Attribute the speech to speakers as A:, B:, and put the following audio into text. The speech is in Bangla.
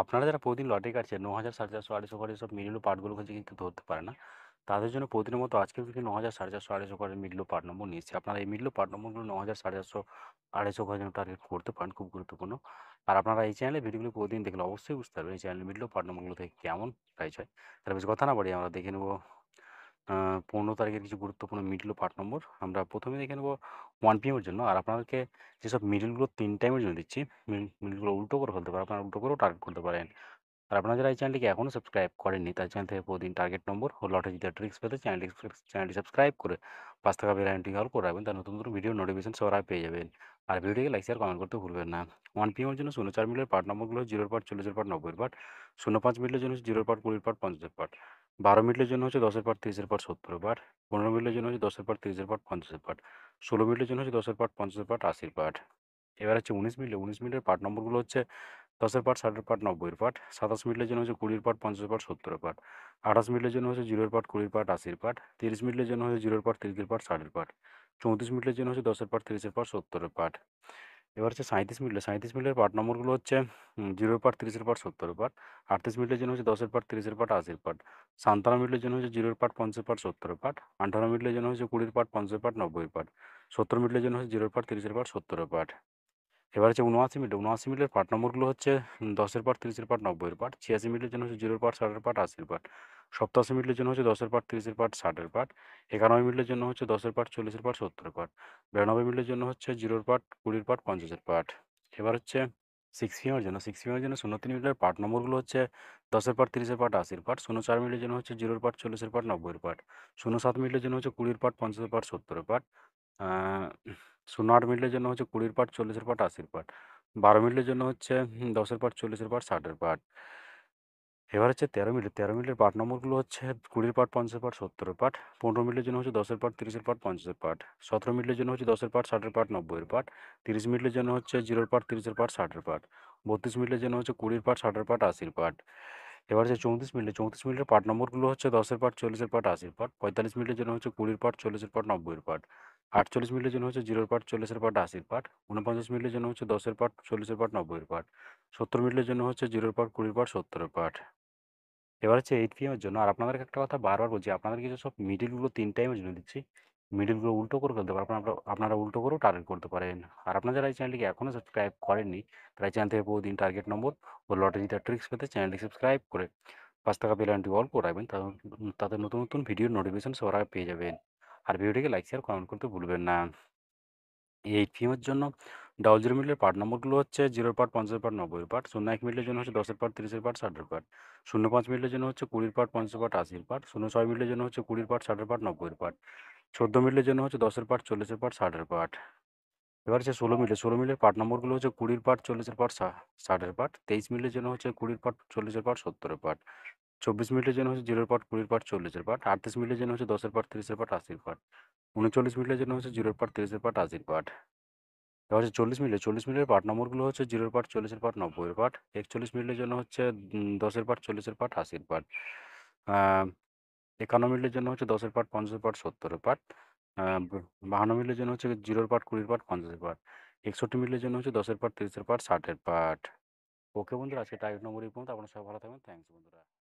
A: আপনারা যারা প্রতিদিন লটারি কাটছেন ৯,০০০, ৪,৫০০, ২৫০ করে এসব মিডল ও পার্টগুলো হচ্ছে কিন্তু ধরতে পারে না। তাদের জন্য প্রতিদিনের মতো আজকেও কিন্তু ৯,০০০, ৪,৫০০, ২৫০ করে মিডল ও পার্ট নম্বর নিয়েছি। আপনারা এই মিডল ও পার্ট নম্বরগুলো ৯,০০০, ৪,৫০০, ২৫০ করে যেন টার্গেট করতে পারেন, খুব গুরুত্বপূর্ণ। আর আপনারা এই চ্যানেলে ভিডিওগুলো প্রতিদিন দেখলে অবশ্যই বুঝতে পারবেন এই চ্যানেলের মিডল ও পার্ট নম্বরগুলো থেকে কেমন প্রাইস হয়। তাহলে বেশি কথা না বাড়িয়ে আমরা দেখে নেব ১৫ তারিখের কিছু গুরুত্বপূর্ণ মিডল ও পার্ট নম্বর। আমরা প্রথমে দেখে নেব 1 PM এর জন্য। আর আপনাদেরকে যেসব মিডলগুলো ৩ টাইমের জন্য দিচ্ছি, মিডলগুলো উল্টো করে ফেলতে পারেন। আপনারা উল্টো করেও টার্গেট করতে পারেন। আর আপনারা যারা এই চ্যানেলটিকে এখনও সাবস্ক্রাইব করেননি, তার চ্যানেল থেকে প্রতিদিন টার্গেট নম্বর ও লটারি জিতার ট্রিক্স পেতে চ্যানেলটি সাবস্ক্রাইব করে ৫ টাকা বেল আইকনটি অল করে রাখবেন। তার নতুন নতুন ভিডিও নোটিফিকেশন সবার আগে পেয়ে যাবেন। আর ভিডিওটিকে লাইক শেয়ার কমেন্ট করতে ভুলবেন না। 1 PM এর জন্য ০৪ মিলের পার্ট নম্বরগুলো 0 পার্ট, 40 পার্ট, 90 পার্ট। ০৫ মিলের জন্য হচ্ছে 0 পার্ট, 20 পার্ট, 50 পার্ট। ১২ মিনিটের জন্য হচ্ছে 10 পার্ট, 30 পার্ট, 70 পার্ট। ১৫ মিনিটের জন্য হচ্ছে 10 পার্ট, 30 পার্ট, 50 পার্ট। ১৬ মিনিটের জন্য হচ্ছে 10 পার্ট, 50 পার্ট, 80 পার্ট। এবার হচ্ছে ১৯ মিনিটের পার্ট নম্বরগুলো হচ্ছে 10 পার্ট, 60 পার্ট, 90 পার্ট। ২৭ মিনিটের জন্য হচ্ছে 20 পার্ট, 50 পার্ট, 70 পার্ট। ২৮ মিনিটের জন্য হচ্ছে 0 পার্ট, 20 পার্ট, 80 পার্ট। 30 মিনিটের জন্য হচ্ছে 0 পার্ট, 30 পার্ট, 60 পার্ট। 34 মিনিটের জন্য হচ্ছে 10 পার্ট, 30 পার্ট, 70 পার্ট। এবার হচ্ছে 37 মিনিটের পার্ট নম্বরগুলো হচ্ছে 0 পার্ট, 30 পার্ট, 70 পার্ট। 38 মিনিটের জন্য হচ্ছে 10 পার্ট, 30 পার্ট, 80 পার্ট। ৫৭ মিনিটের জন্য হচ্ছে 0 পার্ট, 50 পার্ট, 70 পার্ট। ১৮ মিনিটের জন্য হচ্ছে 20 পার্ট, 50 পার্ট, 90 পার্ট। ৭০ মিনিটের জন্য হচ্ছে 0 পার্ট, 30 পার্ট, 70 পার্ট। এবার হচ্ছে ৭৯ মিনিটের পার্ট নম্বরগুলো হচ্ছে 10 পার্ট, 30 পার্ট, 90 পার্ট। ৮৬ মিনিটের জন্য হচ্ছে ০ পার্ট, 60 পার্ট, 80 পার্ট। ৮৭ মিনিটের জন্য হচ্ছে 10 পার্ট, 30 পার্ট, 60 পার্ট। ৯১ মিনিটের জন্য হচ্ছে 10 পার্ট, 40 পার্ট, 70 পার্ট। ৯২ মিনিটের জন্য হচ্ছে 0 পার্ট, 20 পার্ট, 50 পার্ট। এবার হচ্ছে 6 PM এর জন্য ০৩ মিনিটের পার্ট নম্বরগুলো হচ্ছে 10 পার্ট, 30 পার্ট, 80 পার্ট। ০৪ মিনিটের জন্য হচ্ছে 0 পার্ট, 40 পার্ট, 90 পার্ট। ০৭ মিনিটের জন্য হচ্ছে 20 পার্ট, 50 পার্ট, 70 পার্ট। আ ০৮ মিনিটের জন্য হচ্ছে 20 পার্ট, 40 পার্ট, 80 পার্ট। ১২ মিনিটের জন্য হচ্ছে 10 পার্ট, 40 পার্ট, 60 পার্ট। এবার হচ্ছে ১৩ মিনিটের পার্ট নম্বরগুলো হচ্ছে 20 পার্ট, 50 পার্ট, 70 পার্ট। ১৫ মিনিটের জন্য হচ্ছে 10 পার্ট, 30 পার্ট, 50 পার্ট। ১৭ মিনিটের জন্য হচ্ছে 10 পার্ট, 60 পার্ট, 90 পার্ট। ৩০ মিনিটের জন্য হচ্ছে 0 পার্ট, 30 পার্ট, 60 পার্ট। ৩২ মিনিটের জন্য হচ্ছে 20 পার্ট, 60 পার্ট, 80 পার্ট। এবার হচ্ছে ৩৪ মিনিটের পার্ট নম্বরগুলো হচ্ছে 10 পার্ট, 40 পার্ট, 80 পার্ট। ৪৫ মিনিটের জন্য হচ্ছে 20 পার্ট, 40 পার্ট, 90 পার্ট। ৪৮ মিনিটের জন্য হচ্ছে 0 পার্ট, 40 পার্ট, 80 পার্ট। ৪৯ মিনিটের জন্য হচ্ছে 10 পার্ট, 40 পার্ট, 90 পার্ট। ৭০ মিনিটের জন্য হচ্ছে 0 পার্ট, 20 পার্ট, 70 পার্ট। এবার হচ্ছে 8 PM এর জন্য। আর আপনাদেরকে একটা কথা বারবার বলছি, আপনাদেরকে যেসব মিডলগুলো ৩ টাইমের জন্য দিচ্ছি, মিডলগুলো উল্টো করে ফেলতে পারেন। আপনারা উল্টো করেও টার্গেট করতে পারেন। আর আপনারা যারা এই চ্যানেলটিকে এখনও সাবস্ক্রাইব করেননি, তারা এই চ্যানেল থেকে প্রতিদিন টার্গেট নম্বর ও লটারি জেতার ট্রিক্স পেতে চ্যানেলটি সাবস্ক্রাইব করে ৫ টাকা বেল আইকনটি অল করে রাখবেন। তাদের নতুন নতুন ভিডিওর নোটিফিকেশন সবার আগে পেয়ে যাবেন। আর ভিডিওটিকে লাইক, শেয়ার, কমেন্ট করতে ভুলবেন না। এই 8 PM এর জন্য 00 মিডলের পার্ট নম্বরগুলো হচ্ছে 0 পার্ট, 50 পার্ট, 90 পার্ট। 01 মিডলের জন্য হচ্ছে 10 পার্ট, 30 পার্ট, 60 পার্ট। 05 মিডলের জন্য হচ্ছে 20 পার্ট, 50 পার্ট, 80 পার্ট। 06 মিডলের জন্য হচ্ছে 20 পার্ট, 60 পার্ট, 90 পার্ট। 14 মিডলের জন্য হচ্ছে 10 পার্ট, 40 পার্ট, 60 পার্ট। এবার হচ্ছে 16 মিডলের পার্ট নম্বরগুলো হচ্ছে 20 পার্ট, 40 পার্ট, 60 পার্ট। 23 মিডলের জন্য হচ্ছে 20 পার্ট, 40 পার্ট, 70 পার্ট। 24 মিনিটের জন্য হচ্ছে 0 পার্ট, 20 পার্ট, 40 পার্ট। 38 মিনিটের জন্য হচ্ছে 10 পার্ট, 30 পার্ট, 80 পার্ট। 39 মিনিটের জন্য হচ্ছে 0 পার্ট, 30 পার্ট, 80 পার্ট। এবার হচ্ছে 40 মিনিটের পার্ট নম্বরগুলো হচ্ছে 0 পার্ট, 40 পার্ট, 90 পার্ট। 41 মিনিটের জন্য হচ্ছে 10 পার্ট, 40 পার্ট, 80 পার্ট। আ 51 মিনিটের জন্য হচ্ছে 10 পার্ট, 50 পার্ট, 70 পার্ট। আ 52 মিনিটের জন্য হচ্ছে 0 পার্ট, 20 পার্ট, 50 পার্ট। 61 মিনিটের জন্য হচ্ছে 10 পার্ট, 30 পার্ট, 60 পার্ট। ওকে বন্ধুরা, আজকে টার্গেট নম্বর এই পর্যন্ত। আপনারা সবাই ভালো থাকবেন। থ্যাংকস বন্ধুরা।